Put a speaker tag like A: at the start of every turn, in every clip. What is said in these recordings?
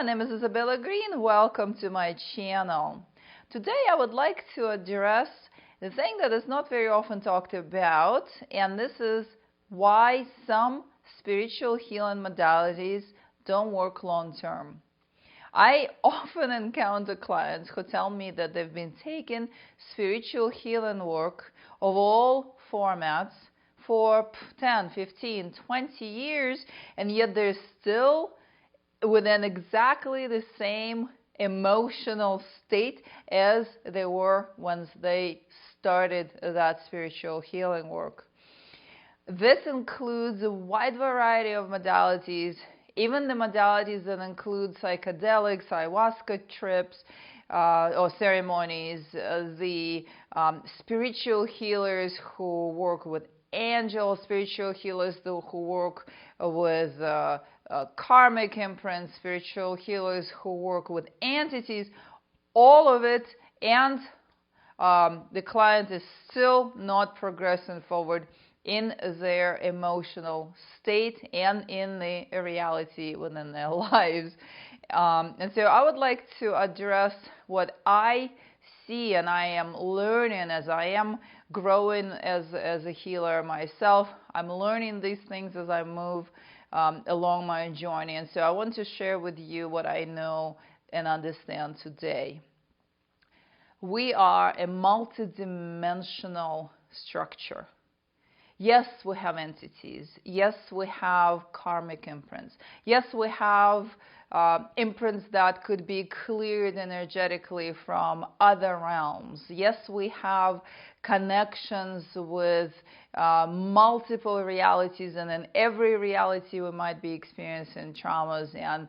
A: my name is Isabella Greene. Welcome to my channel. Today I would like to address the thing that is not very often talked about, and this is why some spiritual healing modalities don't work long term. I often encounter clients who tell me that they've been taking spiritual healing work of all formats for 10, 15, 20 years, and yet they're still within exactly the same emotional state as they were when they started that spiritual healing work. This includes a wide variety of modalities, even the modalities that include psychedelics, ayahuasca trips, or ceremonies, the spiritual healers who work with angels, spiritual healers who work with karmic imprints, spiritual healers who work with entities, all of it, and the client is still not progressing forward in their emotional state and in the reality within their lives. And so I would like to address what I see and I am learning as I am growing as a healer myself. I'm learning these things as I move along my journey. And so I want to share with you what I know and understand today. We are a multidimensional structure. Yes, we have entities. Yes, we have karmic imprints. Yes, we have imprints that could be cleared energetically from other realms. Yes, we have connections with multiple realities, and in every reality we might be experiencing traumas, and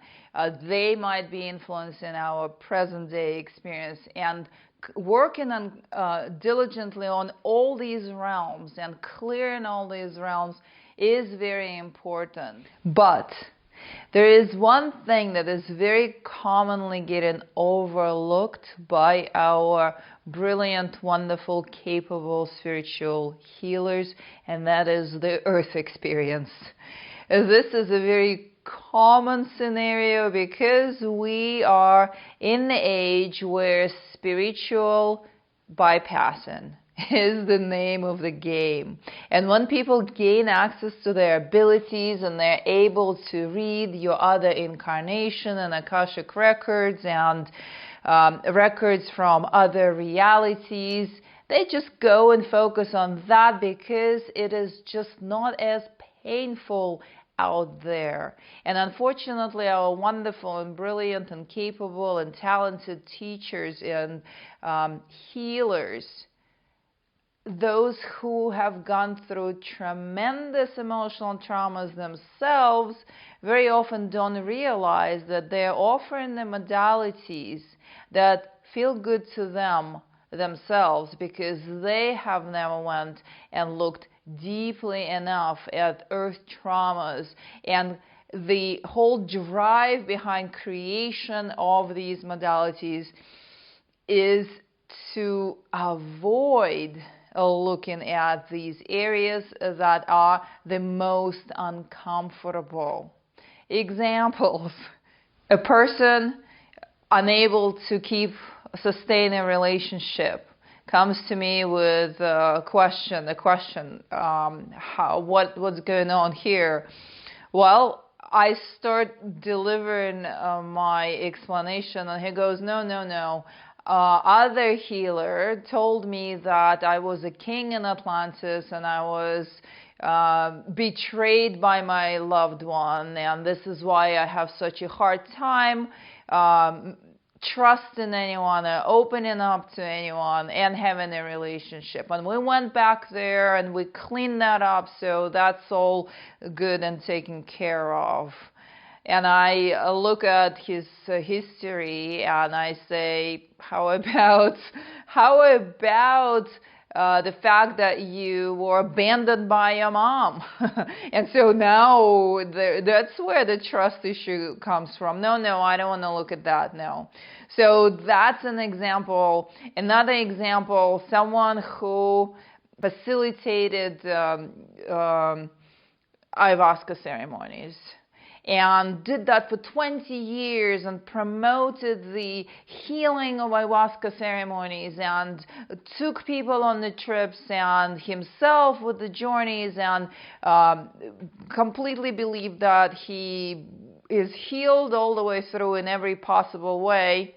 A: they might be influencing our present day experience. And working on diligently on all these realms and clearing all these realms is very important. But there is one thing that is very commonly getting overlooked by our brilliant, wonderful, capable spiritual healers, and that is the earth experience. This is a very common scenario because we are in the age where spiritual bypassing is the name of the game. And when people gain access to their abilities and they're able to read your other incarnation and Akashic records and records from other realities, they just go and focus on that because it is just not as painful out there. And unfortunately, our wonderful and brilliant and capable and talented teachers and healers, those who have gone through tremendous emotional traumas themselves, very often don't realize that they're offering the modalities that feel good to them themselves because they have never went and looked deeply enough at earth traumas. And the whole drive behind creation of these modalities is to avoid looking at these areas that are the most uncomfortable. Examples: a person unable to sustain a relationship comes to me with a question, what's going on here? Well, I start delivering my explanation, and he goes, no. Other healer told me that I was a king in Atlantis and I was betrayed by my loved one, and this is why I have such a hard time trusting anyone, opening up to anyone, and having a relationship. And we went back there and we cleaned that up, so that's all good and taken care of. And I look at his history and I say, how about the fact that you were abandoned by your mom? And so now that's where the trust issue comes from. No, I don't want to look at that, no. So that's an example. Another example, someone who facilitated ayahuasca ceremonies. and did that for 20 years and promoted the healing of ayahuasca ceremonies and took people on the trips and himself with the journeys and completely believed that he is healed all the way through in every possible way,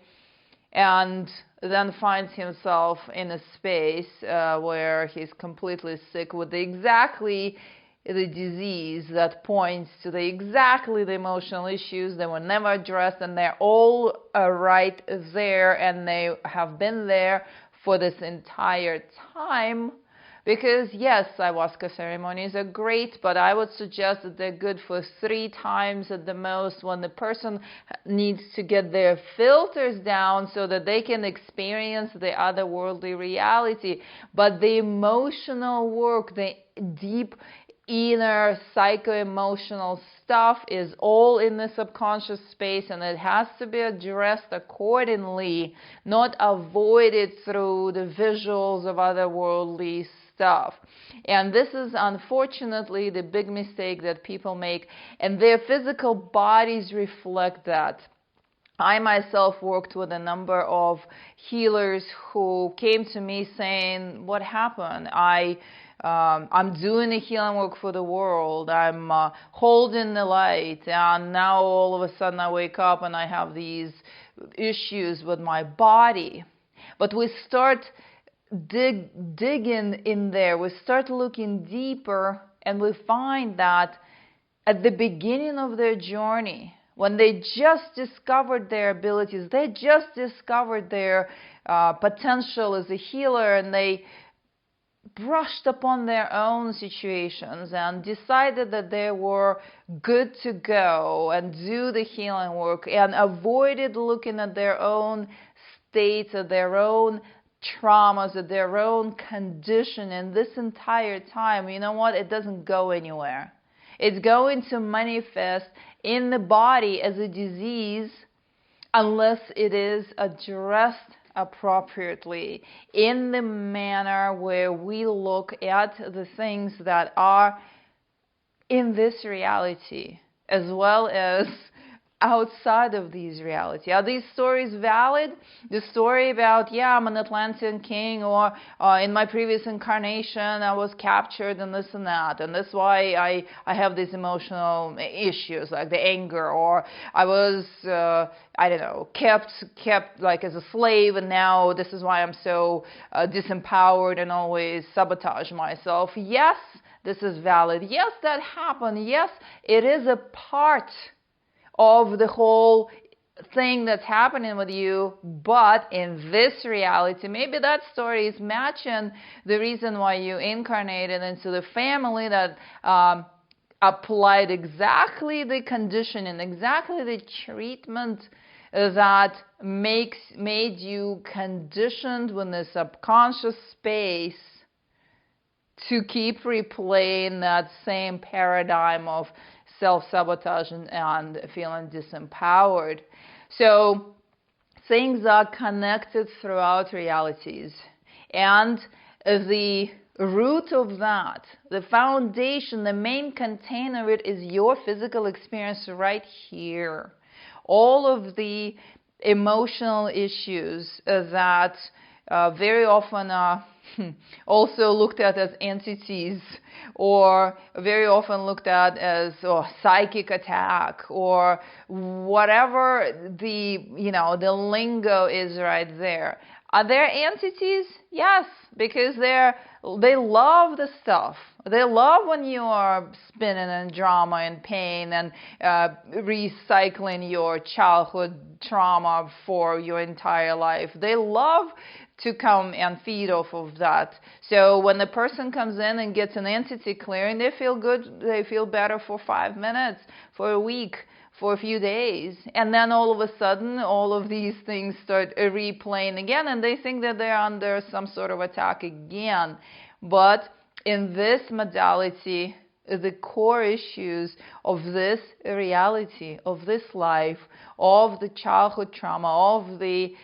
A: and then finds himself in a space where he's completely sick with exactly the disease that points to exactly the emotional issues that were never addressed, and they're all right there, and they have been there for this entire time. Because yes, ayahuasca ceremonies are great, but I would suggest that they're good for 3 times at the most, when the person needs to get their filters down so that they can experience the otherworldly reality. But the emotional work, the deep inner psycho-emotional stuff is all in the subconscious space, and it has to be addressed accordingly, not avoided through the visuals of otherworldly stuff. And this is unfortunately the big mistake that people make, and their physical bodies reflect that. I myself worked with a number of healers who came to me saying, what happened? I'm doing the healing work for the world. I'm holding the light, and now all of a sudden I wake up and I have these issues with my body. But we start digging in there. We start looking deeper, and we find that at the beginning of their journey, when they just discovered their abilities, they just discovered their potential as a healer, and they brushed upon their own situations and decided that they were good to go and do the healing work, and avoided looking at their own states, at their own traumas, at their own condition. And this entire time, you know what? It doesn't go anywhere. It's going to manifest in the body as a disease unless it is addressed appropriately, in the manner where we look at the things that are in this reality as well as outside of these reality. Are these stories valid? The story about, yeah, I'm an Atlantean king, or in my previous incarnation I was captured and this and that, and that's why I have these emotional issues like the anger, or I was I don't know, kept like as a slave, and now this is why I'm so disempowered and always sabotage myself. Yes, this is valid. Yes, that happened. Yes, it is a part of the whole thing that's happening with you, but in this reality, maybe that story is matching the reason why you incarnated into the family that applied exactly the conditioning, exactly the treatment that made you conditioned with the subconscious space to keep replaying that same paradigm of self-sabotage and feeling disempowered. So things are connected throughout realities, and the root of that, the foundation, the main container of it is your physical experience right here. All of the emotional issues that very often are also looked at as entities, or very often looked at as psychic attack, or whatever the lingo is right there. Are there entities? Yes, because they love the stuff. They love when you are spinning in drama and pain and recycling your childhood trauma for your entire life. They love to come and feed off of that. So when the person comes in and gets an entity clearing, they feel good, they feel better for 5 minutes, for a week, for a few days. And then all of a sudden, all of these things start replaying again, and they think that they're under some sort of attack again. But in this modality, the core issues of this reality, of this life, of the childhood trauma, of the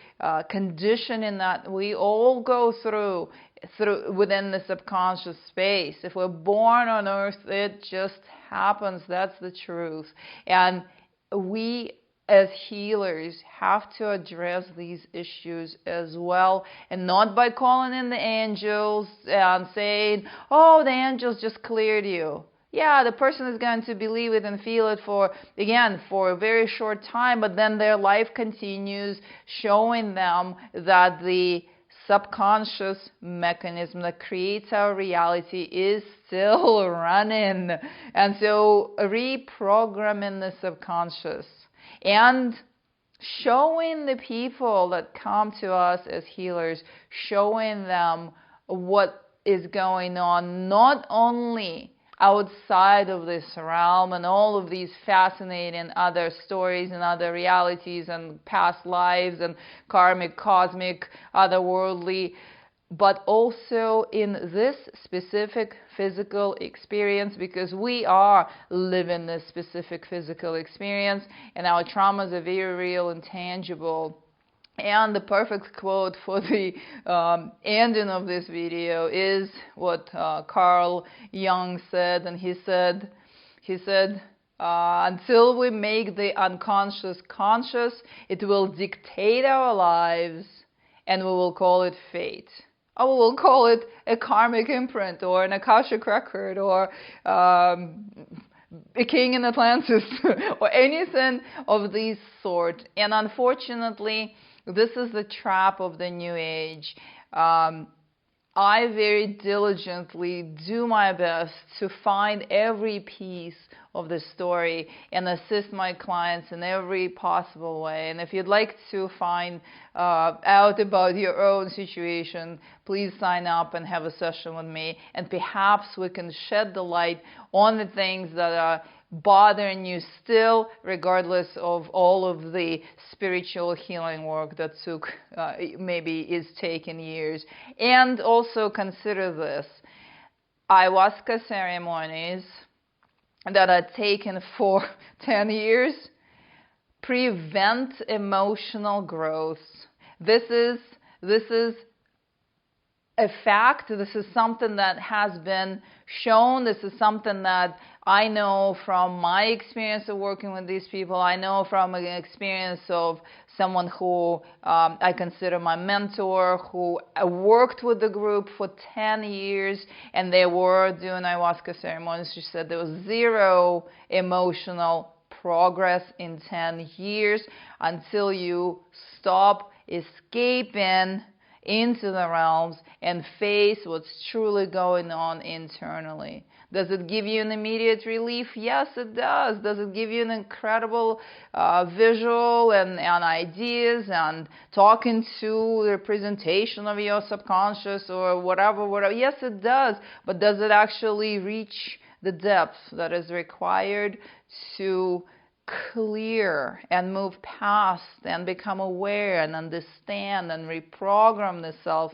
A: conditioning that we all go through, within the subconscious space. If we're born on earth, it just happens. That's the truth. And we as healers have to address these issues as well, and not by calling in the angels and saying, oh, the angels just cleared you. Yeah, the person is going to believe it and feel it for a very short time, but then their life continues, showing them that the subconscious mechanism that creates our reality is still running. And so reprogramming the subconscious and showing the people that come to us as healers, showing them what is going on, not only outside of this realm and all of these fascinating other stories and other realities and past lives and karmic, cosmic, otherworldly, but also in this specific physical experience, because we are living this specific physical experience and our traumas are very real and tangible. And the perfect quote for the ending of this video is what Carl Jung said, and he said, until we make the unconscious conscious, it will dictate our lives, and we will call it fate. Or we will call it a karmic imprint, or an Akashic record, or a king in Atlantis, or anything of this sort. And unfortunately, this is the trap of the New Age. I very diligently do my best to find every piece of the story and assist my clients in every possible way. And if you'd like to find out about your own situation, please sign up and have a session with me, and perhaps we can shed the light on the things that are bothering you still, regardless of all of the spiritual healing work that took maybe is taking years. And also consider this: ayahuasca ceremonies that are taken for 10 years prevent emotional growth. This is a fact. This is something that has been shown. This is something that I know from my experience of working with these people. I know from an experience of someone who I consider my mentor, who worked with the group for 10 years, and they were doing ayahuasca ceremonies. She said there was zero emotional progress in 10 years until you stop escaping into the realms and face what's truly going on internally. Does it give you an immediate relief? Yes, it does. Does it give you an incredible visual and ideas and talking to the representation of your subconscious or whatever? Yes, it does. But does it actually reach the depth that is required to clear and move past and become aware and understand and reprogram the self?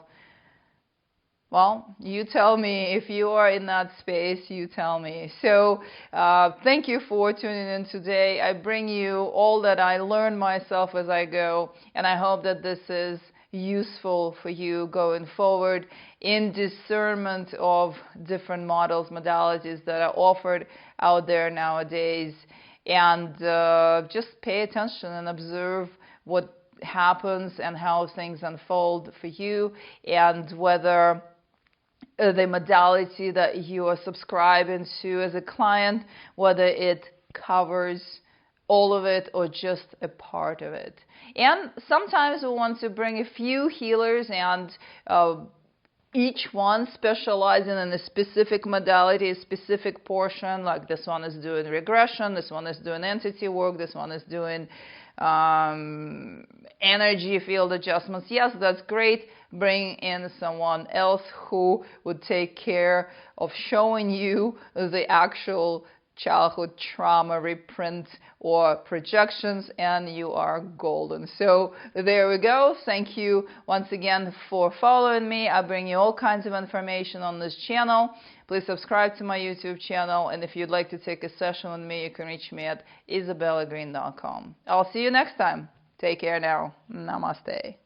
A: Well, you tell me. If you are in that space, you tell me. So thank you for tuning in today. I bring you all that I learn myself as I go, and I hope that this is useful for you going forward in discernment of different models, modalities that are offered out there nowadays. And just pay attention and observe what happens and how things unfold for you, and whether the modality that you are subscribing to as a client, whether it covers all of it or just a part of it. And sometimes we want to bring a few healers, and each one specializing in a specific modality, a specific portion. Like this one is doing regression, this one is doing entity work, this one is doing energy field adjustments. Yes, that's great. Bring in someone else who would take care of showing you the actual childhood trauma reprint or projections, and you are golden. So there we go. Thank you once again for following me. I bring you all kinds of information on this channel. Please subscribe to my YouTube channel, and if you'd like to take a session with me, you can reach me at IsabellaGreene.com. I'll see you next time. Take care now. Namaste.